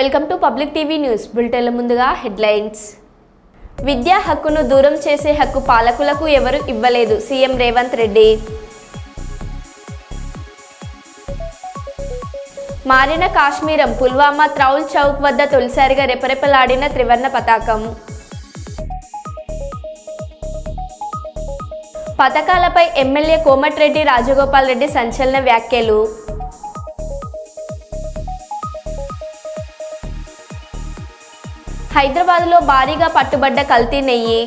Welcome to public TV news బులెటిన్ల ముందుగా headlines. విద్యా హక్కును దూరం చేసే హక్కు పాలకులకు ఎవరు ఇవ్వలేదు సీఎం రేవంత్ రెడ్డి. మారిన కాశ్మీరం పుల్వామా త్రౌల్ చౌక్ వద్ద తొలిసారిగా రెపరెపలాడిన త్రివర్ణ పతాకం. పథకాలపై ఎమ్మెల్యే కోమటిరెడ్డి రాజగోపాల్ రెడ్డి సంచలన వ్యాఖ్యలు. హైదరాబాద్లో భారీగా పట్టుబడ్డ కల్తీ నెయ్యి.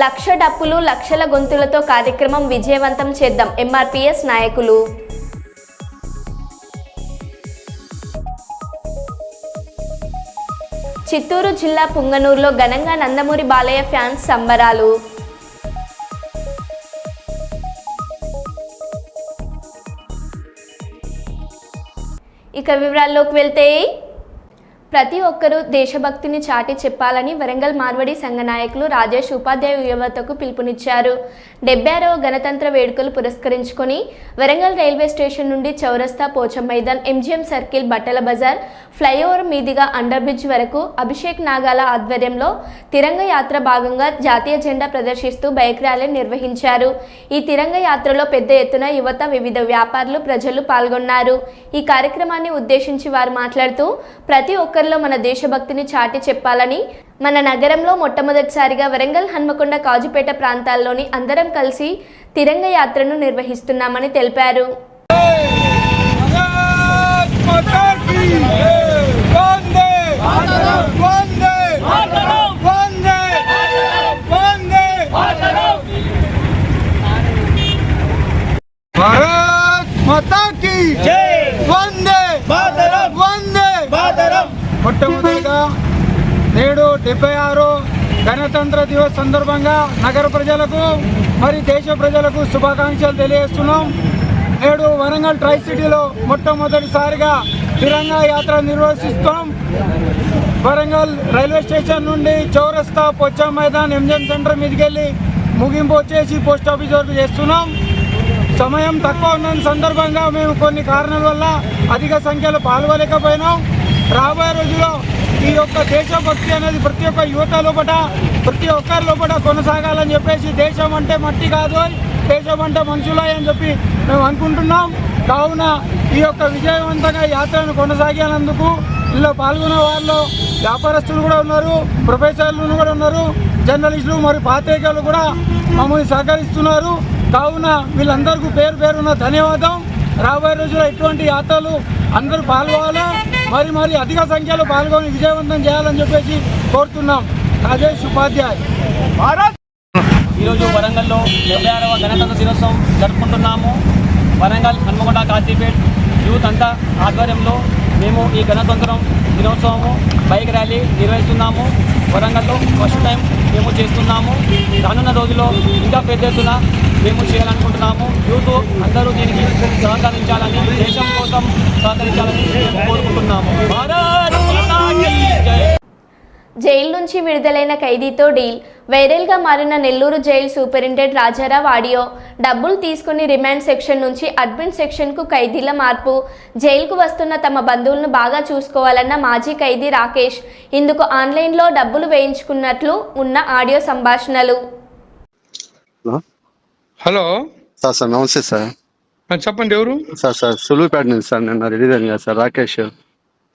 లక్ష డప్పులు లక్షల గొంతులతో కార్యక్రమం విజయవంతం చేద్దాం ఎంఆర్పీఎస్ నాయకులు. చిత్తూరు జిల్లా పుంగనూరులో ఘనంగా నందమూరి బాలయ్య ఫ్యాన్స్ సంబరాలు. ఇక వివరాల్లోకి వెళ్తే, ప్రతి ఒక్కరూ దేశభక్తిని చాటి చెప్పాలని వరంగల్ మార్వడి సంఘ నాయకులు రాజేష్ ఉపాధ్యాయ యువతకు పిలుపునిచ్చారు. 76వ గణతంత్ర వేడుకలు పురస్కరించుకొని వరంగల్ రైల్వే స్టేషన్ నుండి చౌరస్తా, పోచం మైదాన్, ఎంజీఎం సర్కిల్, బట్టల బజార్, ఫ్లైఓవర్ మీదుగా అండర్ బ్రిడ్జ్ వరకు అభిషేక్ నాగాల ఆధ్వర్యంలో తిరంగ యాత్ర భాగంగా జాతీయ జెండా ప్రదర్శిస్తూ బైక్ ర్యాలీ నిర్వహించారు. ఈ తిరంగ యాత్రలో పెద్ద ఎత్తున యువత, వివిధ వ్యాపారులు, ప్రజలు పాల్గొన్నారు. ఈ కార్యక్రమాన్ని ఉద్దేశించి వారు మాట్లాడుతూ, ప్రతి ఒక్కరిలో మన దేశభక్తిని చాటి చెప్పాలని, మన నగరంలో మొట్టమొదటిసారిగా వరంగల్, హన్మకొండ, కాజుపేట ప్రాంతాల్లోని అందరం కలిసి తిరంగ యాత్రను నిర్వహిస్తున్నామని తెలిపారు. మొట్టమొదటిగా నేడు 76 గణతంత్ర దివస్ సందర్భంగా నగర ప్రజలకు మరి దేశ ప్రజలకు శుభాకాంక్షలు తెలియజేస్తున్నాం. నేడు వరంగల్ ట్రై సిటీలో మొట్టమొదటిసారిగా తిరంగా యాత్ర నిర్వహిస్తాం. వరంగల్ రైల్వే స్టేషన్ నుండి చౌరస్తా, పోచం మైదాన్, ఎంజిఎం సెంటర్ మీదకి వెళ్ళి ముగింపు వచ్చేసి పోస్ట్ ఆఫీస్ వరకు చేస్తున్నాం. సమయం తక్కువ ఉన్న సందర్భంగా మేము కొన్ని కారణాల వల్ల అధిక సంఖ్యలో పాల్గొలేకపోయినాం. రాబోయే రోజుల్లో ఈ యొక్క దేశభక్తి అనేది ప్రతి ఒక్క యువత లోపల, ప్రతి ఒక్కరి లోపల కొనసాగాలని చెప్పేసి, దేశం అంటే మట్టి కాదు, దేశం అంటే మనుషులే అని చెప్పి మేము అనుకుంటున్నాం. కావున ఈ యొక్క విజయవంతంగా యాత్రను కొనసాగినందుకు ఇందులో పాల్గొనే వాళ్ళు వ్యాపారస్తులు కూడా ఉన్నారు, ప్రొఫెసర్లు కూడా ఉన్నారు, జర్నలిస్టులు మరియు పాత్రికేయులు కూడా మమ్మల్ని సహకరిస్తున్నారు. కావున వీళ్ళందరికీ పేరు పేరున ధన్యవాదం. రాబోయే రోజుల్లో ఇటువంటి యాత్రలు అందరూ పాల్గొవాలి, మరి అధిక సంఖ్యలో పాల్గొని విజయవంతం చేయాలని చెప్పేసి కోరుతున్నాం. రాజేష్ ఉపాధ్యాయ్. ఈరోజు వరంగల్లో 76వ గణతంత్ర దినోత్సవం జరుపుకుంటున్నాము. వరంగల్, హన్మకొండ, కాశీపేట్ యూత్ అంతా ఆధ్వర్యంలో మేము ఈ గణతంత్రం దినోత్సవము బైక్ ర్యాలీ నిర్వహిస్తున్నాము. వరంగల్లో ఫస్ట్ టైం మేము చేస్తున్నాము. రానున్న రోజుల్లో ఇంకా పెద్ద ఎత్తున మేము చేయాలనుకుంటున్నాము. యూత్ అందరూ దీనికి సహకరించాలని, దేశం కోసం సహకరించాలని మేము కోరుకుంటున్నాము. భారత్ మాతా కీ జై. జైలు నుంచి విడుదలైన ఖైదీతో డీల్. వైరల్గా మారిన Nellore jail superintendent Rajarao audio. డబ్బులు తీసుకుని రిమాండ్ సెక్షన్ నుంచి అడ్మిన్ సెక్షన్కు ఖైదీల మార్పు. జైలుకు వస్తున్న తమ బంధువులను బాగా చూసుకోవాలన్న మాజీ ఖైదీ రాకేష్ ఇందుకు ఆన్లైన్లో డబ్బులు వేయించుకున్నట్లు ఉన్న ఆడియో సంభాషణలు. హలో సార్ నమస్తే సార్. చెప్పండి, ఎవరు సార్ సులువుపేట నుంచి సార్. నిన్న రిలీజ్ అయింది కదా సార్, రాకేష్.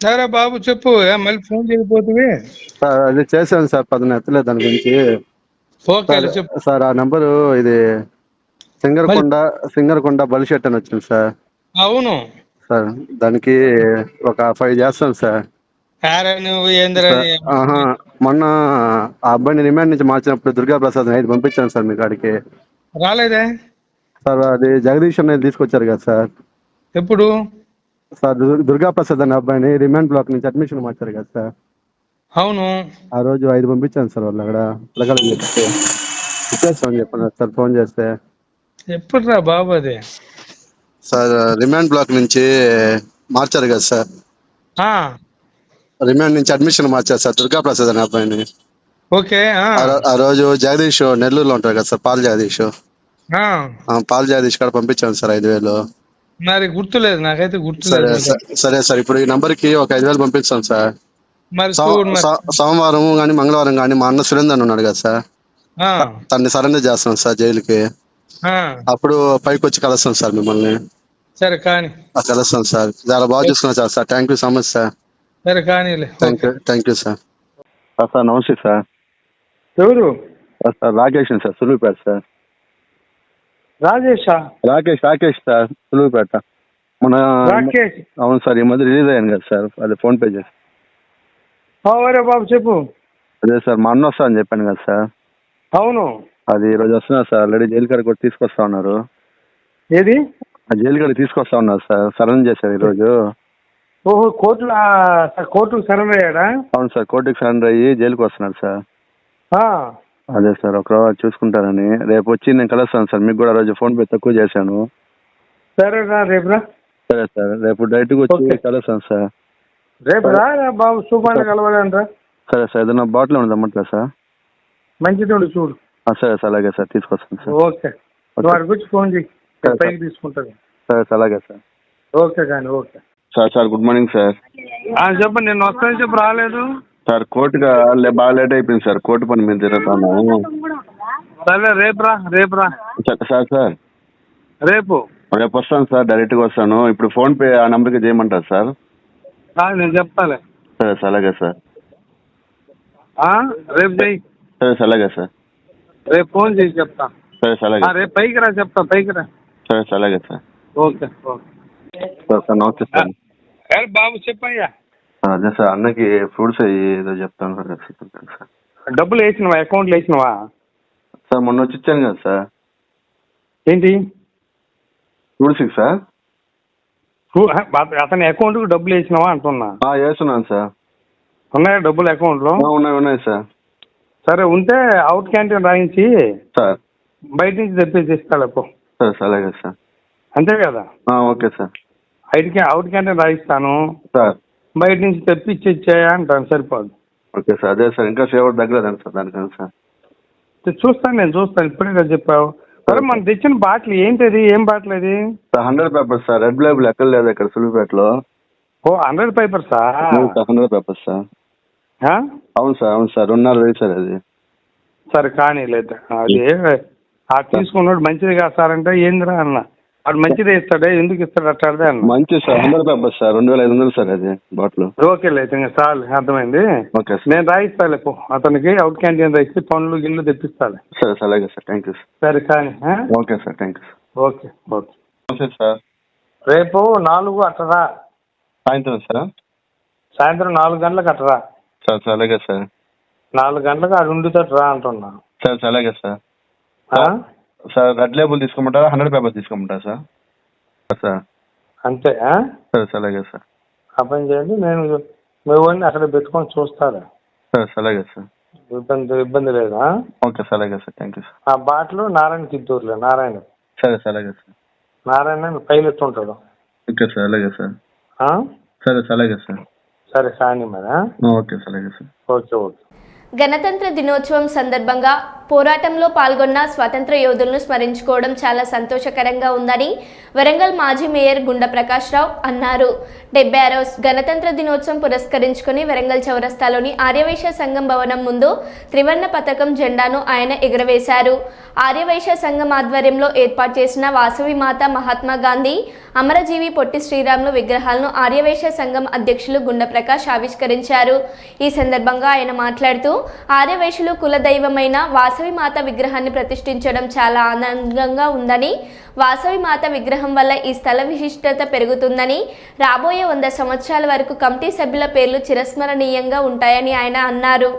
సరే బాబు చెప్పు, మళ్ళీ ఫోన్ చేయకపోతే. సార్ అది చేశాను సార్, 10 ఎత్తలేదు దాని గురించి. ఓకే చెప్పు సార్. ఆ నంబరు ఇది సింగరకొండ బలిషెట్ అని వచ్చింది సార్. అవును సార్, దానికి ఒక 5 చేస్తాను సార్. నువ్వు మొన్న ఆ అబ్బాయిని రిమాండ్ నుంచి మార్చినప్పుడు దుర్గా ప్రసాద్ 5 పంపించాను సార్ మీ కాడికి. రాలేదే సార్? అది జగదీష్ అనేది తీసుకొచ్చారు కదా సార్. ఎప్పుడు సార్ దుర్గా ప్రసాద్ అనే అబ్బాయిని రిమాండ్ బ్లాక్ నుంచి అడ్మిషన్ మార్చారు కదా సార్. అవును, ఆ రోజు 5 పంపించాను సార్. వాళ్ళు అక్కడ పిల్లగాలని చెప్తే ఇచ్చేస్తామని చెప్పన్నారు సార్ ఫోన్ చేస్తే. ఎప్పుడు రా బాబు అది? సార్ రిమాండ్ బ్లాక్ నుంచి మార్చారు కదా సార్. రిమాండ్ నుంచి అడ్మిషన్ మార్చారు సార్ దుర్గా ప్రసాద్ అనే అబ్బాయిని. ఓకే. ఆ రోజు జగదీష్ నెల్లూరులో ఉంటారు కదా సార్, పాల్ జగదీష్. ఆ, పాలు జాదీష్ కాడ పంపించాను సార్ 5,000. మరి గుర్తులేదు, నాకైతే సరే గుర్తులేదు. సరే సార్, ఇప్పుడు ఈ నంబర్కి ఒక 5,000 పంపిస్తాను సార్. మరి చూడు మరి. సోమవారం కానీ మంగళవారం కానీ మా అన్న సురేందర్ ఉన్నాడు కదా సార్, ఆ, తన్ని సరెండర్ చేస్తాను సార్ జైలుకి. ఆ, అప్పుడు పైకి వచ్చి కలుస్తాను సార్ మిమ్మల్ని. సరే కానీ. కలుస్తాను సార్. చాలా బాగా చూసుకున్నాను sir. Thank you so much sir. సరే కానీలే. Thank you sir. సార్ నమస్తే సార్. ఎవరు? Sir Rakesh sir, Suluvupeta sir. రాజేషా? రాకేష్ సార్, సులువుపేట. మన రాకేష్? అవును సార్, ఈ మధ్య రిలీజ్ అయ్యాను కదా సార్, అది ఫోన్ పే చేసి. అవరే బాబు చెప్పు. అదే సార్, మా అన్న వస్తా అని చెప్పాను కదా సార్. అవును. అది ఈరోజు వస్తున్నారు సార్, ఆల్రెడీ జైలు కాడికి కూడా తీసుకొస్తా ఉన్నారు. ఏది? జైలు కాడికి తీసుకొస్తా ఉన్నారు సార్, సరెండర్ చేశారు ఈరోజు. ఓహో, కోర్టుకు సరెండర్ అయ్యాడా? అవును సార్, కోర్టుకి సరెండర్ అయ్యి జైలుకి వస్తున్నారు సార్. ఆ, అదే సార్, ఒకరోజు చూసుకుంటారని రేపు వచ్చి నేను కలుస్తాను సార్. మీకు కూడా రోజు ఫోన్ పే తక్కువ చేశాను. సరే రా, రేపు రా. సరే సార్, రేపు డైరెక్ట్గా వచ్చి కలుస్తాను సార్. రేపు రా బాబు, సూపాన్ని కలవాలంటరా. సరే సార్, ఏదైనా బాటిల్ ఉంది అమ్మట్లే సార్? మంచిది ఉండు చూడు. సరే సార్, అలాగే సార్, తీసుకొస్తాను సార్. ఓకే, నువ్వు అక్కడికి వచ్చి ఫోన్ చేయి, పైకి తీసుకుంటాను. సరే సార్, అలాగే సార్. ఓకే కానీ okay sir good morning sir. చెప్పండి, నేను వస్తాను చెప్పు, రాలేదు సార్. కోర్టుగా బాగా లేట్ అయిపోయింది సార్, కోర్టు పని మీద తిరుగుతాను. సరే రేపు రా. సార్ రేపు వస్తాను సార్, డైరెక్ట్గా వస్తాను. ఇప్పుడు ఫోన్ పే ఆ నెంబర్కి చేయమంటారు సార్? నేను చెప్తాలే. సరే సార్, అలాగే సార్. రేపు చెయ్యి. సరే సార్, అలాగే సార్. రేపు ఫోన్ చేసి చెప్తా. సరే సార్, అలాగే. రేపు పైకి రా, చెప్తా, పైకి రా. సరే సార్, అలాగే సార్. ఓకే సార్ నమస్తే సార్. బాబు చెప్పయ్యా. అదే సార్, అన్నకి ఫ్రూట్స్ అయ్యి ఏదో చెప్తాను సార్. డబ్బులు వేసినవా? అకౌంట్లో వేసినవా? సార్ మొన్న వచ్చి ఇచ్చాను కదా సార్. ఏంటి ఫ్రూట్స్ సార్? అతని అకౌంట్కి డబ్బులు వేసినవా అంటున్నా. వేస్తున్నాను సార్. ఉన్నాయా డబ్బులు అకౌంట్లో? ఉన్నాయి సార్. సరే, ఉంటే అవుట్ క్యాంటీన్ రాయించి సార్ బయట నుంచి తెప్పేసి ఇస్తాడు. సరే సార్, అలాగే సార్. అంతే కదా? Okay sir. అవుట్ క్యాంటీన్ రాయిస్తాను, సార్ బయట నుంచి తెప్పించి ఇచ్చాయా అంటాను, సరిపోదు. Okay sir. అదే సార్, ఇంకా ఫేవర్ తగ్గలేదండి సార్ దానికన్నా సార్. నేను చూస్తాను, ఇప్పుడే కదా చెప్పావు. సరే, మనం తెచ్చిన బాటిల్ ఏంటిది? ఏం బాటిల్ అది? 100 పేపర్స్ సార్, రెడ్ లేబుల్ ఎక్కడ లేదు ఇక్కడ సులువుపేటలో. 100 పేపర్సా? 100 పేపర్స్ సార్. అవును సార్, 2.5 సార్ అది. సరే కానీ లేదు, అది తీసుకున్నాడు మంచిది కాదు సార్ అంటే ఏందిరా అన్న. వాడు మంచిదే ఇస్తాడే, ఎందుకు ఇస్తాడు అట్టాడే అన్న. మంచిది సార్, 100 పేపర్స్ సార్, 2,500 సార్ అది బాటిల్. ఓకే లేదు, ఇంకా చాలు, అర్థమైంది. ఓకే సార్, నేను రాయిస్తాలే అతనికి అవుట్ క్యాంటీన్ రాయిస్తే పండ్లు గిల్లు తెప్పిస్తాలే. సరే సార్, అలాగే సార్. Thank you sir. సరే కానీ. Okay sir, thank you sir. Okay నమస్తే సార్. రేపు 4 అట్టరా, సాయంత్రం సార్? సాయంత్రం 4 గంటలకు అట్టరా. సార్ అలాగే సార్. 4 గంటలకు ఆడు ఉండుతాడు రా అంటున్నా. సార్ అలాగే సార్. సార్ రెడ్ లేబుల్ తీసుకోమంటారా, 100 పేపర్స్ తీసుకోమంటారా సార్? సార్ అంతే. సరే సార్, అలాగే సార్. ఆ పని చేయండి, నేను మీ వాడిని అక్కడ పెట్టుకొని చూస్తారా. సరే సార్, అలాగే సార్. ఇబ్బంది లేదా? ఓకే సార్, అలాగే సార్. Thank you sir. ఆ బాటిల్ నారాయణ కిద్దూరులే, నారాయణ. సరే సార్, అలాగే సార్. నారాయణ పైలట్ ఉంటాడు. ఓకే సార్, అలాగే సార్. సరే సార్, అలాగే సార్. సరే కానీ మరి. ఓకే సార్, అలాగే సార్. ఓకే. గణతంత్ర దినోత్సవం సందర్భంగా పోరాటంలో పాల్గొన్న స్వాతంత్ర యోధులను స్మరించుకోవడం చాలా సంతోషకరంగా ఉందని వరంగల్ మాజీ మేయర్ గుండా ప్రకాష్ రావు అన్నారు. 76వ గణతంత్ర దినోత్సవం పురస్కరించుకుని వరంగల్ చౌరస్తాలోని ఆర్యవైశ్య సంఘం భవనం ముందు త్రివర్ణ పతాకం జెండాను ఆయన ఎగురవేశారు. ఆర్యవైశ్య సంఘం ఆధ్వర్యంలో ఏర్పాటు చేసిన వాసవి మాత, మహాత్మా గాంధీ, అమరజీవి పొట్టి శ్రీరాములు విగ్రహాలను ఆర్యవైశ్య సంఘం అధ్యక్షులు గుండా ప్రకాష్ ఆవిష్కరించారు. ఈ సందర్భంగా ఆయన మాట్లాడుతూ ఆర్యవైశ్యులు కులదైవమైన వాసవి మాత విగ్రహాన్ని ప్రతిష్ఠించడం చాలా ఆనందంగా ఉందని, వాసవి మాత విగ్రహం వల్ల ఈ స్థల విశిష్టత పెరుగుతుందని, రాబోయే 100 సంవత్సరాల వరకు కమిటీ సభ్యుల పేర్లు చిరస్మరణీయంగా ఉంటాయని ఆయన అన్నారు.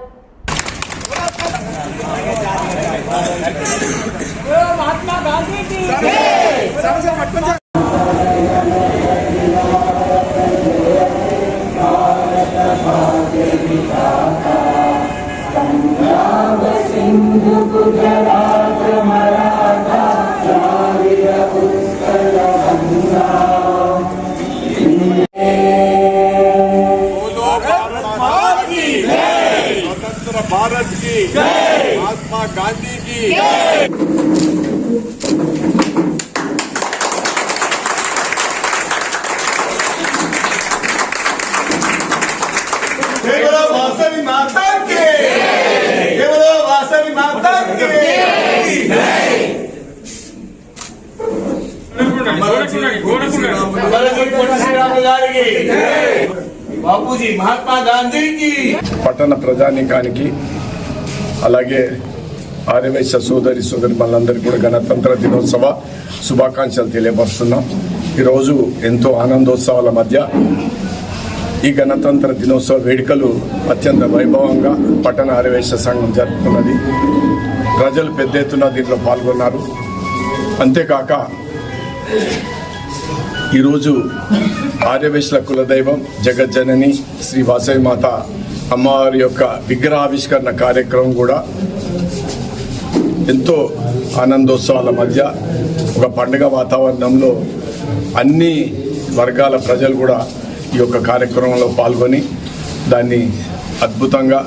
भारत की जय, महात्मा गांधी की जय। माता की जय बोलो वासवी माता की बापूजी महात्मा गांधी की పట్టణ ప్రజానీకానికి అలాగే ఆర్యవైశ్య సోదరి సోదరిమణులందరికీ కూడా గణతంత్ర దినోత్సవ శుభాకాంక్షలు తెలియపరుస్తున్నాం. ఈరోజు ఎంతో ఆనందోత్సవాల మధ్య ఈ గణతంత్ర దినోత్సవ వేడుకలు అత్యంత వైభవంగా పట్టణ ఆర్యవైశ్య సంఘం జరుపుకున్నది. ప్రజలు పెద్ద ఎత్తున దీంట్లో పాల్గొన్నారు. అంతేకాక ఈరోజు ఆర్యవైశ్యుల కులదైవం జగజ్జనని శ్రీ వాసవి మాత అమ్మవారి యొక్క విగ్రహావిష్కరణ కార్యక్రమం కూడా ఎంతో ఆనందోత్సవాల మధ్య ఒక పండుగ వాతావరణంలో అన్ని వర్గాల ప్రజలు కూడా ఈ యొక్క కార్యక్రమంలో పాల్గొని దాన్ని అద్భుతంగా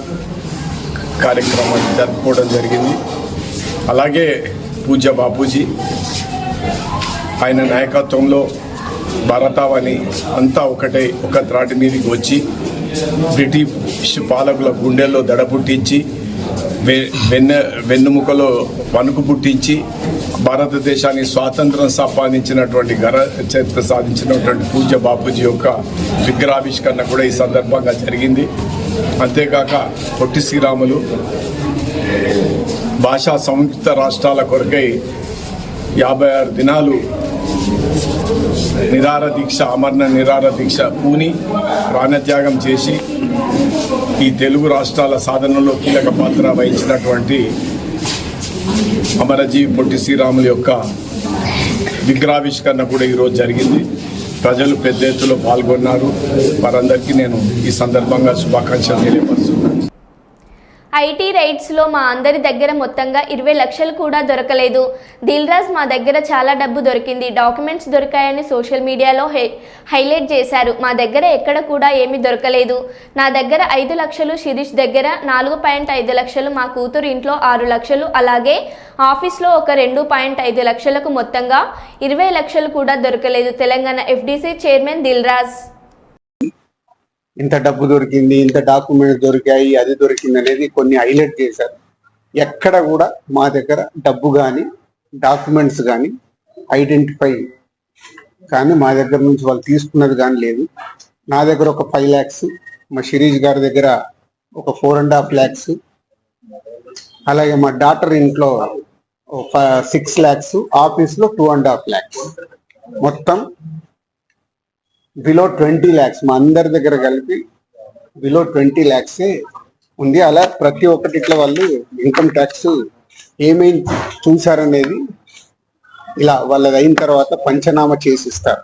కార్యక్రమాన్ని జరుపుకోవడం జరిగింది. అలాగే పూజ్య బాపూజీ ఆయన నాయకత్వంలో భారతావని అంతా ఒకటే ఒక త్రాటి మీదకి వచ్చి బ్రిటిష్ పాలకుల గుండెల్లో దడ పుట్టించి వెన్నుముకలో వణుకు పుట్టించి భారతదేశాన్ని స్వాతంత్రం సంపాదించినటువంటి ఘన చరిత్ర సాధించినటువంటి పూజ్య బాపూజీ యొక్క విగ్రహావిష్కరణ కూడా ఈ సందర్భంగా జరిగింది. అంతేకాక పొట్టి శ్రీరాములు భాషా సంయుక్త రాష్ట్రాల కొరకై 56 దినాలు నిరాహార దీక్ష అమరణ నిరాహార దీక్ష పూని ప్రాణత్యాగం చేసి ఈ తెలుగు రాష్ట్రాల సాధనలో కీలక పాత్ర వహించినటువంటి అమరజీవి పొట్టి శ్రీరాములు యొక్క విగ్రహావిష్కరణ కూడా ఈరోజు జరిగింది. ప్రజలు పెద్ద ఎత్తులో పాల్గొన్నారు. వారందరికీ నేను ఈ సందర్భంగా శుభాకాంక్షలు తెలియపరుస్తున్నాను. ఐటీ రైట్స్లో మా అందరి దగ్గర మొత్తంగా 20 లక్షలు కూడా దొరకలేదు. దిల్రాజ్ మా దగ్గర చాలా డబ్బు దొరికింది, డాక్యుమెంట్స్ దొరికాయని సోషల్ మీడియాలో హైలైట్ చేశారు. మా దగ్గర ఎక్కడ కూడా ఏమీ దొరకలేదు. నా దగ్గర 5 లక్షలు, శిరీష్ దగ్గర 4.5 లక్షలు, మా కూతురు ఇంట్లో 6 లక్షలు, అలాగే ఆఫీస్లో ఒక 2.5 లక్షలకు మొత్తంగా 20 లక్షలు కూడా దొరకలేదు. Telangana FDC chairman Dilraj. ఇంత డబ్బు దొరికింది, ఇంత డాక్యుమెంట్స్ దొరికాయి, అది దొరికింది అనేది కొన్ని హైలైట్ చేశారు. ఎక్కడ కూడా మా దగ్గర డబ్బు కానీ డాక్యుమెంట్స్ కానీ ఐడెంటిఫై కానీ మా దగ్గర నుంచి వాళ్ళు తీసుకున్నది కానీ లేదు. నా దగ్గర ఒక 5 lakhs, మా శిరీష్ గారి దగ్గర ఒక 4.5 lakhs, అలాగే మా డాటర్ ఇంట్లో 6 lakhs, ఆఫీస్లో 2.5 lakhs, మొత్తం బిలో 20 lakhs మా అందరి దగ్గర కలిపి బిలో 20 lakhs ఉంది. అలా ప్రతి ఒక్కటి ఇట్లా వాళ్ళు ఇన్కమ్ ట్యాక్స్ ఏమేమి చూసారనేది ఇలా వాళ్ళది అయిన తర్వాత పంచనామా చేసిస్తారు.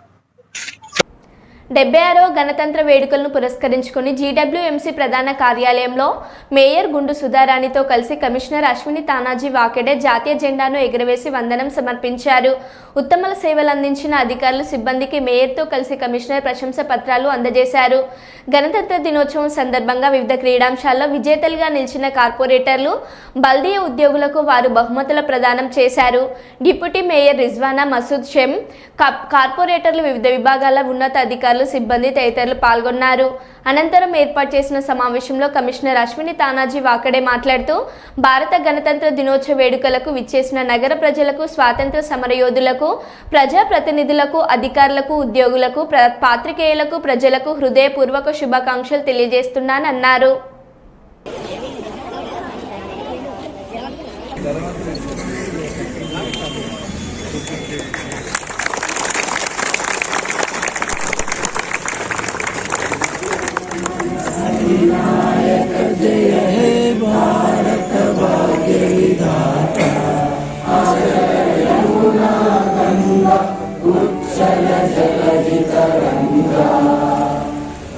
76వ గణతంత్ర వేడుకలను పురస్కరించుకుని GWMC ప్రధాన కార్యాలయంలో మేయర్ గుండు సుధారాణితో కలిసి కమిషనర్ అశ్విని తానాజీ వాకెడే జాతీయ జెండాను ఎగురవేసి వందనం సమర్పించారు. ఉత్తమ సేవలు అందించిన అధికారులు సిబ్బందికి మేయర్తో కలిసి కమిషనర్ ప్రశంస పత్రాలు అందజేశారు. గణతంత్ర దినోత్సవం సందర్భంగా వివిధ క్రీడాంశాల్లో విజేతలుగా నిలిచిన కార్పొరేటర్లు, బల్దియా ఉద్యోగులకు వారు బహుమతుల ప్రదానం చేశారు. Deputy mayor Rizwana Masood Shem, కార్పొరేటర్లు, వివిధ విభాగాల ఉన్నత అధికారులు, సిబ్బంది తదితరులు పాల్గొన్నారు. అనంతరం ఏర్పాటు చేసిన సమావేశంలో కమిషనర్ అశ్విని తానాజీ వాకడే మాట్లాడుతూ భారత గణతంత్ర దినోత్సవ వేడుకలకు విచ్చేసిన నగర ప్రజలకు, స్వాతంత్ర సమరయోధులకు, ప్రజాప్రతినిధులకు, అధికారులకు, ఉద్యోగులకు, పాత్రికేయులకు, ప్రజలకు హృదయపూర్వక శుభాకాంక్షలు తెలియజేస్తున్నానన్నారు. जय हे भारत भाग्य विधाता, यमुना गंगा उच्छल जलधि तरंगा,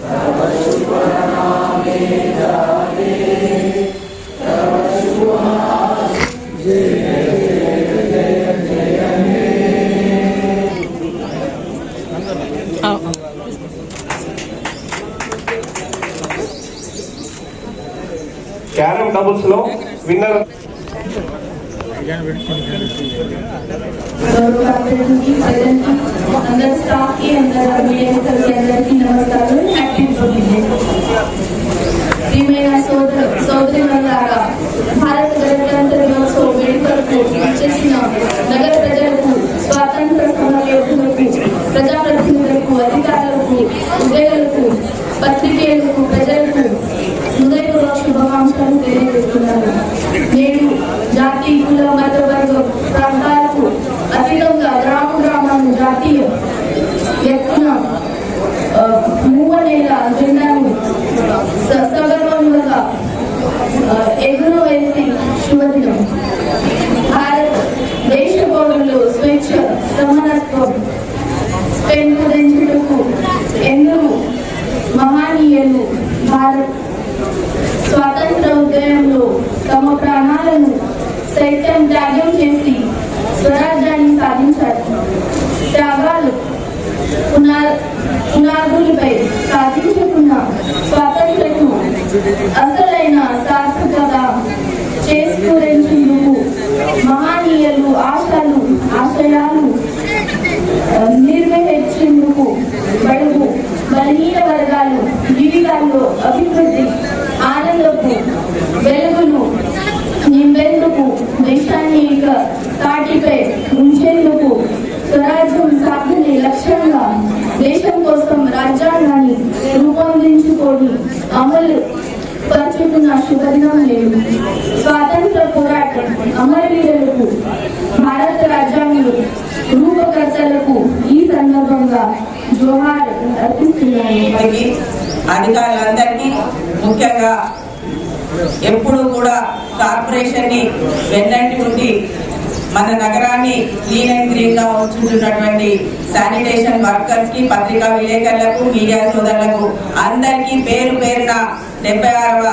तव शुभ नामे जागे, तव शुभ जय जय जय हे. క్యారమ్ డబుల్స్ లో విన్నర్ अंदर स्टाफ की अंदर के अंदर की नमस्कार. हैप्पी बर्थडे प्रिय सोदर ఉపాధ్యాయులకు, పత్రికేయులకు, ప్రజలకు హృదయపూర్వక శుభాకాంక్షలు తెలియజేస్తున్నాను. నేడు జాతి, కుల, మత, వర్గ ప్రాంతాలకు అతీతంగా గ్రామాలను జాతీయ ఎత్తున మూవనేల జెండాను సగర్వంగా ఎగురవేసి శుభదినం. భారత్ దేశ పౌరులు స్వేచ్ఛ, సమానత్వం పెంపొందించుటకు ఎందరో మహనీయులు భారత్ స్వాతంత్ర ఉద్యమంలో తమ ప్రాణాలను సైతం త్యాగం చేసి స్వరాజ్యాన్ని సాధించారు. త్యాగాలు పునాదులపై సాధించుకున్న స్వాతంత్ర్యకు అసలైన సార్థకత చేసుకునేందుకు మహనీయులు ఆశయాలు నిర్వహించేందుకు బడుగు బలహీన వర్గాలు జీవితాల్లో అభివృద్ధి, ఆనందపు వెలుగును నింపేందుకు, దేశాన్ని తాటిపై ఉంచేందుకు, స్వరాజ్యం సాధనే లక్ష్యంగా దేశం కోసం రాజ్యాంగాన్ని రూపొందించుకొని అమలు పరుచుకున్న శుభదినం లేదు. స్వాతంత్ర పోరాటం అమరవీరులకు, భారత రాజ్యాంగ రూపకర్తలకు ఈ సందర్భంగా జోహార్ అర్పిస్తున్నాను. అధికారులందరికీ, ముఖ్యంగా ఎప్పుడు కూడా కార్పొరేషన్ ని వెన్నంటి ఉండి మన నగరాన్ని క్లీన్ అండ్ గ్రీన్ గా ఉంచుతున్నటువంటి శానిటేషన్ వర్కర్స్ కి, పత్రికా విలేకరులకు, మీడియా సోదరులకు అందరికీ పేరు పేరున 76వ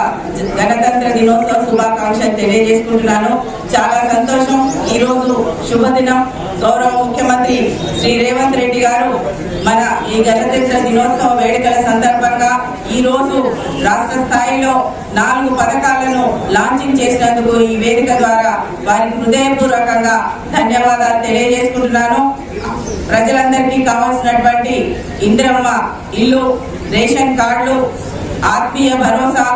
గణతంత్ర దినోత్సవ శుభాకాంక్షలు తెలియజేసుకుంటున్నాను. చాలా సంతోషం. ఈరోజు శుభదినం. గౌరవ ముఖ్యమంత్రి శ్రీ రేవంత్ రెడ్డి గారు మన ఈ గణతంత్ర దినోత్సవ వేడుకల సందర్భంగా ఈ రోజు రాష్ట్ర స్థాయిలో 4 పథకాలను లాంచింగ్ చేసినందుకు ఈ వేదిక ద్వారా వారికి హృదయపూర్వకంగా ధన్యవాదాలు తెలియజేసుకుంటున్నాను. ప్రజలందరికీ కావాల్సినటువంటి ఇందిరమ్మ ఇల్లు, రేషన్ కార్డులు, ఆత్మీయ భరోసా,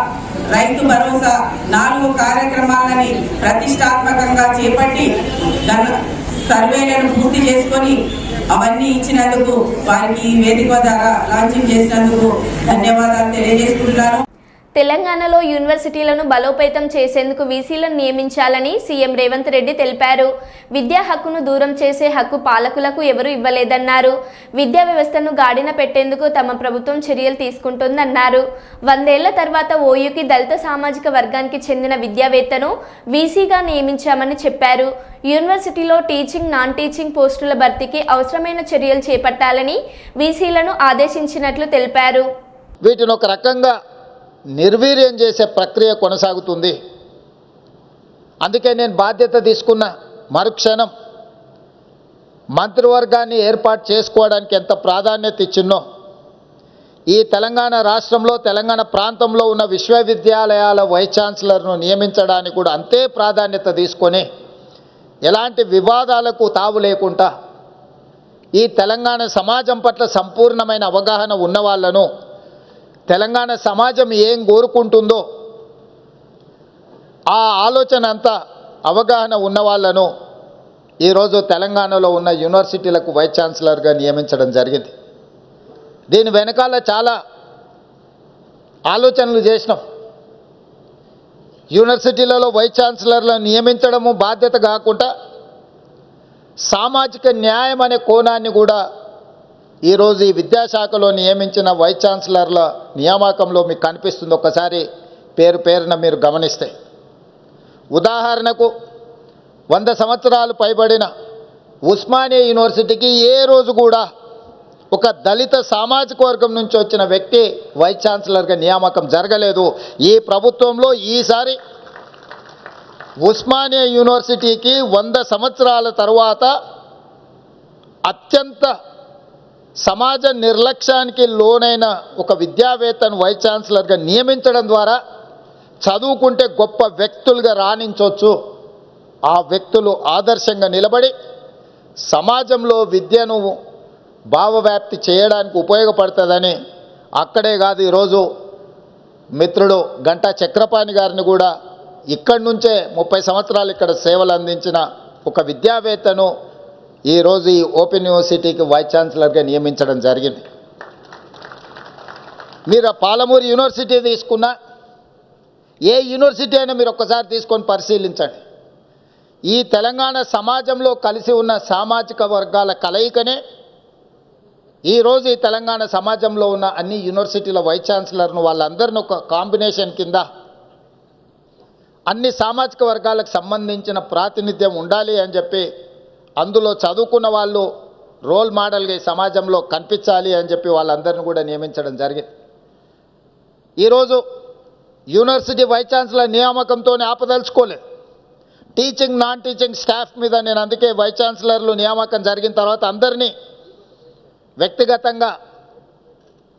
రైతు భరోసా 4 కార్యక్రమాలని ప్రతిష్టాత్మకంగా చేపట్టి సర్వేలను పూర్తి చేసుకొని అవన్నీ ఇచ్చినందుకు వారికి ఈ వేదిక ద్వారా లాంచింగ్ చేసినందుకు ధన్యవాదాలు తెలియజేసుకుంటున్నాను. తెలంగాణలో యూనివర్సిటీలను బలోపేతం చేసేందుకు వీసీలను నియమించాలని సీఎం రేవంత్ రెడ్డి తెలిపారు. విద్యా హక్కును దూరం చేసే హక్కు పాలకులకు ఎవరూ ఇవ్వలేదన్నారు. విద్యా వ్యవస్థను గాడిన పెట్టేందుకు తమ ప్రభుత్వం చర్యలు తీసుకుంటోందన్నారు. 100 ఏళ్ల తర్వాత ఓయూకి దళిత సామాజిక వర్గానికి చెందిన విద్యావేత్తను వీసీగా నియమించామని చెప్పారు. యూనివర్సిటీలో టీచింగ్, నాన్ టీచింగ్ పోస్టుల భర్తీకి అవసరమైన చర్యలు చేపట్టాలని వీసీలను ఆదేశించినట్లు తెలిపారు. వీటిని ఒక రకంగా నిర్వీర్యం చేసే ప్రక్రియ కొనసాగుతుంది. అందుకే నేను బాధ్యత తీసుకున్న మరుక్షణం మంత్రివర్గాన్ని ఏర్పాటు చేసుకోవడానికి ఎంత ప్రాధాన్యత ఇచ్చినో ఈ తెలంగాణ రాష్ట్రంలో, తెలంగాణ ప్రాంతంలో ఉన్న విశ్వవిద్యాలయాల వైస్ ఛాన్సలర్ను నియమించడానికి కూడా అంతే ప్రాధాన్యత తీసుకొని ఎలాంటి వివాదాలకు తావు లేకుండా ఈ తెలంగాణ సమాజం పట్ల సంపూర్ణమైన అవగాహన ఉన్న వాళ్ళను, తెలంగాణ సమాజం ఏం కోరుకుంటుందో ఆ ఆలోచన అంతా అవగాహన ఉన్న వాళ్ళను ఈరోజు తెలంగాణలో ఉన్న యూనివర్సిటీలకు వైస్ ఛాన్సలర్గా నియమించడం జరిగింది. దీని వెనకాల చాలా ఆలోచనలు చేసినాం. యూనివర్సిటీలలో వైస్ ఛాన్సలర్లను నియమించడము బాధ్యత కాకుండా సామాజిక న్యాయం అనే కోణాన్ని కూడా ఈరోజు ఈ విద్యాశాఖలో నియమించిన వైస్ ఛాన్సలర్ల నియామకంలో మీకు కనిపిస్తుంది. ఒక్కసారి పేరున మీరు గమనిస్తే, ఉదాహరణకు 100 సంవత్సరాలు పైబడిన ఉస్మానియా యూనివర్సిటీకి ఏ రోజు కూడా ఒక దళిత సామాజిక వర్గం నుంచి వచ్చిన వ్యక్తి వైస్ ఛాన్సలర్గా నియామకం జరగలేదు. ఈ ప్రభుత్వంలో ఈసారి ఉస్మానియా యూనివర్సిటీకి 100 సంవత్సరాల తరువాత అత్యంత సమాజ నిర్లక్ష్యానికి లోనైన ఒక విద్యావేత్తను వైస్ ఛాన్సలర్గా నియమించడం ద్వారా చదువుకుంటే గొప్ప వ్యక్తులుగా రాణించవచ్చు. ఆ వ్యక్తులు ఆదర్శంగా నిలబడి సమాజంలో విద్యను భావవ్యాప్తి చేయడానికి ఉపయోగపడుతుందని, అక్కడే కాదు ఈరోజు మిత్రుడు గంటా చక్రపాణి గారిని కూడా ఇక్కడి నుంచే 30 సంవత్సరాలు ఇక్కడ సేవలు అందించిన ఒక విద్యావేత్తను ఈరోజు ఈ ఓపెన్ యూనివర్సిటీకి వైస్ ఛాన్సలర్గా నియమించడం జరిగింది. మీరు పాలమూరు యూనివర్సిటీ తీసుకున్నా, ఏ యూనివర్సిటీ అయినా మీరు ఒక్కసారి తీసుకొని పరిశీలించండి. ఈ తెలంగాణ సమాజంలో కలిసి ఉన్న సామాజిక వర్గాల కలయికనే ఈరోజు ఈ తెలంగాణ సమాజంలో ఉన్న అన్ని యూనివర్సిటీల వైస్ ఛాన్సలర్ను వాళ్ళందరిని ఒక కాంబినేషన్ కింద అన్ని సామాజిక వర్గాలకు సంబంధించిన ప్రాతినిధ్యం ఉండాలి అని చెప్పి, అందులో చదువుకున్న వాళ్ళు రోల్ మోడల్గా ఈ సమాజంలో కనిపించాలి అని చెప్పి వాళ్ళందరినీ కూడా నియమించడం జరిగింది. ఈరోజు యూనివర్సిటీ వైస్ ఛాన్సలర్ నియామకంతో ఆపదలుచుకోలేదు. టీచింగ్ నాన్ టీచింగ్ స్టాఫ్ మీద నేను అందుకే వైస్ ఛాన్సలర్లు నియామకం జరిగిన తర్వాత అందరినీ వ్యక్తిగతంగా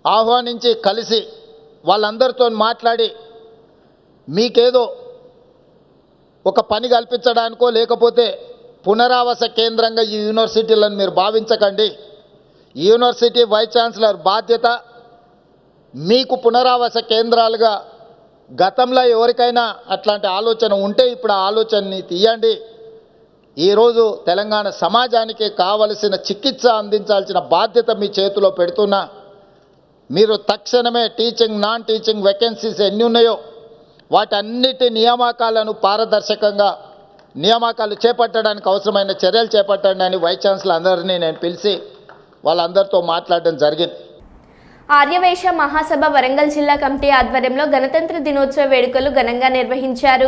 ఆహ్వానించి కలిసి వాళ్ళందరితో మాట్లాడి, మీకేదో ఒక పని కల్పించడానికో లేకపోతే పునరావాస కేంద్రంగా ఈ యూనివర్సిటీలను మీరు భావించకండి. ఈ యూనివర్సిటీ వైస్ ఛాన్సలర్ బాధ్యత మీకు పునరావాస కేంద్రాలుగా గతంలో ఎవరికైనా అట్లాంటి ఆలోచన ఉంటే ఇప్పుడు ఆ ఆలోచనని తీయండి. ఈరోజు తెలంగాణ సమాజానికి కావలసిన చికిత్స అందించాల్సిన బాధ్యత మీ చేతిలో పెడుతున్నా. మీరు తక్షణమే టీచింగ్ నాన్ టీచింగ్ వేకెన్సీస్ ఎన్ని ఉన్నాయో వాటన్నిటి నియామకాలను పారదర్శకంగా నియామకాలు చేపట్టడానికి అవసరమైన చర్యలు చేపట్టండి అని వైస్ ఛాన్సలర్ అందరినీ నేను పిలిచి వాళ్ళందరితో మాట్లాడడం జరిగింది. ఆర్యవైశ్య మహాసభ వరంగల్ జిల్లా కమిటీ ఆధ్వర్యంలో గణతంత్ర దినోత్సవ వేడుకలు ఘనంగా నిర్వహించారు.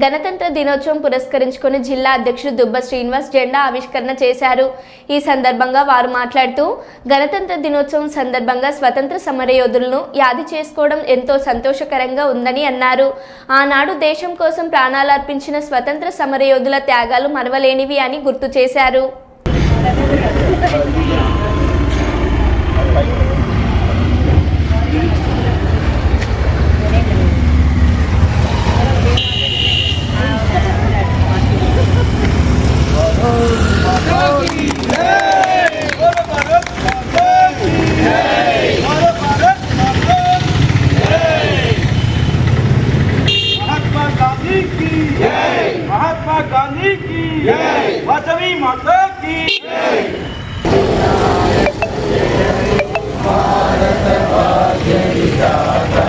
గణతంత్ర దినోత్సవం పురస్కరించుకుని జిల్లా అధ్యక్షుడు దుబ్బ శ్రీనివాస్ జెండా ఆవిష్కరణ చేశారు. ఈ సందర్భంగా వారు మాట్లాడుతూ, గణతంత్ర దినోత్సవం సందర్భంగా స్వతంత్ర సమరయోధులను యాది చేసుకోవడం ఎంతో సంతోషకరంగా ఉందని అన్నారు. ఆనాడు దేశం కోసం ప్రాణాలు అర్పించిన స్వతంత్ర సమరయోధుల త్యాగాలు మరవలేనివి అని గుర్తు చేశారు. महात्मा गांधी की जय, वासवी माता की जय। भारत भाग्य विधाता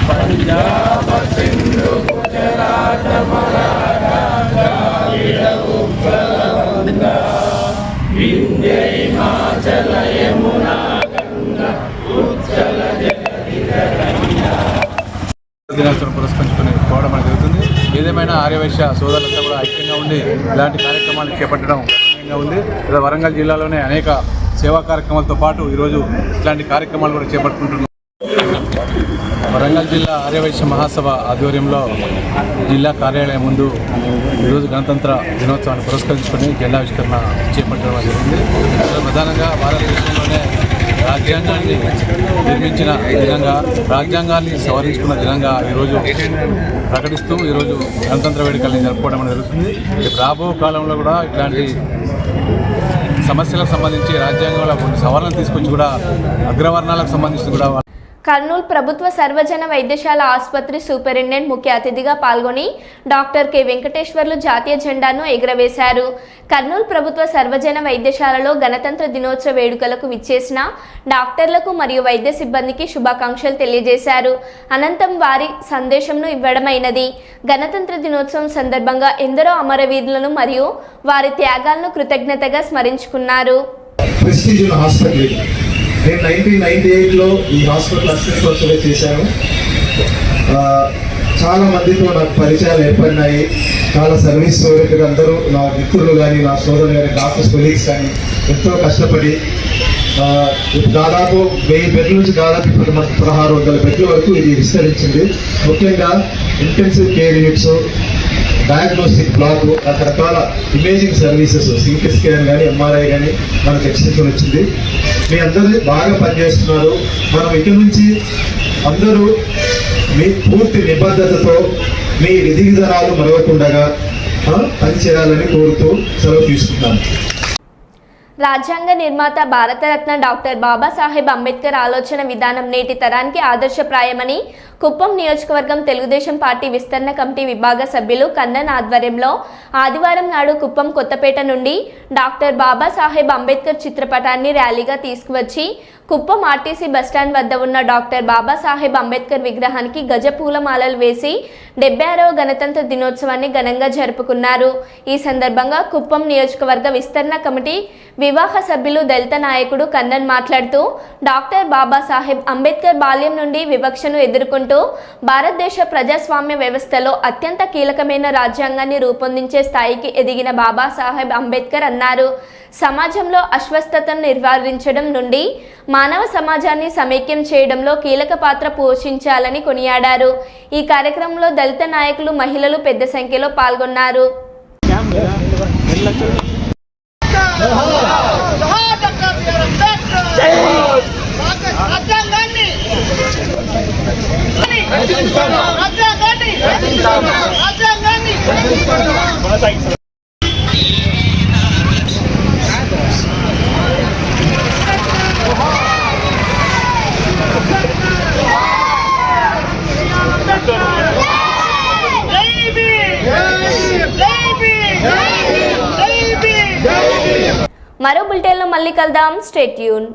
पंजाब सिंधु गुजरात मराठा द्राविड़ उत्कल गंगा विंध्य हिमाचल यमुना गंगा उच्चल जगति तरंगा దినోత్సవం పురస్కరించుకుని పోవడం అనేది జరుగుతుంది. ఏదేమైనా ఆర్యవైశ్య సోదరులంతా కూడా ఐక్యంగా ఉండి ఇలాంటి కార్యక్రమాలు చేపట్టడం గర్వంగా ఉంది. ఇలా వరంగల్ జిల్లాలోనే అనేక సేవా కార్యక్రమాలతో పాటు ఈరోజు ఇట్లాంటి కార్యక్రమాలు కూడా చేపట్టుకుంటున్నాం. వరంగల్ జిల్లా ఆర్యవైశ్య మహాసభ ఆధ్వర్యంలో జిల్లా కార్యాలయం ముందు ఈరోజు గణతంత్ర దినోత్సవాన్ని పురస్కరించుకొని జెండావిష్కరణ చేపట్టడం జరిగింది. ప్రధానంగా భారతదేశంలోనే రాజ్యాంగాన్ని నిర్మించిన దినంగా, రాజ్యాంగాన్ని సవరించుకున్న దినంగా ఈరోజు ప్రకటిస్తూ ఈరోజు గణతంత్ర వేడుకల్ని జరుపుకోవడం జరుగుతుంది. రాబో కాలంలో కూడా ఇట్లాంటి సమస్యలకు సంబంధించి రాజ్యాంగంలో కొన్ని సవరణలు తీసుకొచ్చి కూడా అగ్రవర్ణాలకు సంబంధించి కూడా కర్నూలు ప్రభుత్వ సర్వజన వైద్యశాల ఆసుపత్రి సూపరింటెండెంట్ ముఖ్య అతిథిగా పాల్గొని డాక్టర్ కె వెంకటేశ్వర్లు జాతీయ జెండాను ఎగురవేశారు. కర్నూలు ప్రభుత్వ సర్వజన వైద్యశాలలో గణతంత్ర దినోత్సవ వేడుకలకు విచ్చేసిన డాక్టర్లకు మరియు వైద్య సిబ్బందికి శుభాకాంక్షలు తెలియజేశారు. అనంతరం వారి సందేశంను ఇవ్వడమైనది. గణతంత్ర దినోత్సవం సందర్భంగా ఎందరో అమరవీరులను మరియు వారి త్యాగాలను కృతజ్ఞతగా స్మరించుకున్నారు. నేను 1998లో ఈ హాస్పిటల్ అసిస్టెంట్ ప్రొఫెసర్గా చేశాను. చాలా మందితో నాకు పరిచయాలు ఏర్పడినాయి. చాలా సర్వీస్ ఓరియంటెడ్ అందరూ నా మిత్రులు కానీ, నా సోదరులు కానీ, డాక్టర్స్ కొలీగ్స్ కానీ ఎంతో కష్టపడి దాదాపు 1000 బెడ్ల నుంచి దాదాపు ఇప్పుడు మనకు 1600 బెడ్ల వరకు ఇది విస్తరించింది. ముఖ్యంగా intensive care units, diagnostic black, రకరకాల ఇమేజింగ్ సర్వీసెస్, సిటీ స్కాన్ కానీ, ఎంఆర్ఐ కానీ మనకు ఎక్స్టెన్షన్ వచ్చింది. మీ అందరూ బాగా పనిచేస్తున్నారు. మనం ఇక నుంచి అందరూ మీ పూర్తి నిబద్ధతతో మీ విధి విధానాలు మరవకుండా పనిచేయాలని కోరుతూ సెలవు తీసుకుంటాను. రాజ్యాంగ నిర్మాత భారతరత్న డాక్టర్ బాబాసాహెబ్ అంబేద్కర్ ఆలోచన విధానం నేటి తరానికి ఆదర్శప్రాయమని కుప్పం నియోజకవర్గం తెలుగుదేశం పార్టీ విస్తరణ కమిటీ విభాగ సభ్యులు కన్నన్ ఆధ్వర్యంలో ఆదివారం నాడు కుప్పం కొత్తపేట నుండి డాక్టర్ బాబాసాహెబ్ అంబేద్కర్ చిత్రపటాన్ని ర్యాలీగా తీసుకువచ్చి కుప్పం ఆర్టీసీ బస్టాండ్ వద్ద ఉన్న డాక్టర్ బాబాసాహెబ్ అంబేద్కర్ విగ్రహానికి గజ పూలమాలలు వేసి 76వ గణతంత్ర దినోత్సవాన్ని ఘనంగా జరుపుకున్నారు. ఈ సందర్భంగా కుప్పం నియోజకవర్గ విస్తరణ కమిటీ వివాహ సభ్యులు దళిత నాయకుడు కన్నన్ మాట్లాడుతూ డాక్టర్ బాబాసాహెబ్ అంబేద్కర్ బాల్యం నుండి వివక్షను ఎదుర్కొంటూ భారతదేశ ప్రజాస్వామ్య వ్యవస్థలో అత్యంత కీలకమైన రాజ్యాంగాన్ని రూపొందించే స్థాయికి ఎదిగిన బాబాసాహెబ్ అంబేద్కర్ అన్నారు. సమాజంలో అస్వస్థతను నివారించడం నుండి మానవ సమాజాన్ని సమైక్యం చేయడంలో కీలక పాత్ర పోషించాలని కొనియాడారు. ఈ కార్యక్రమంలో దళిత నాయకులు, మహిళలు పెద్ద సంఖ్యలో పాల్గొన్నారు. మరో బులెటిన్లో మళ్ళీ కలుద్దాం. Stay tune.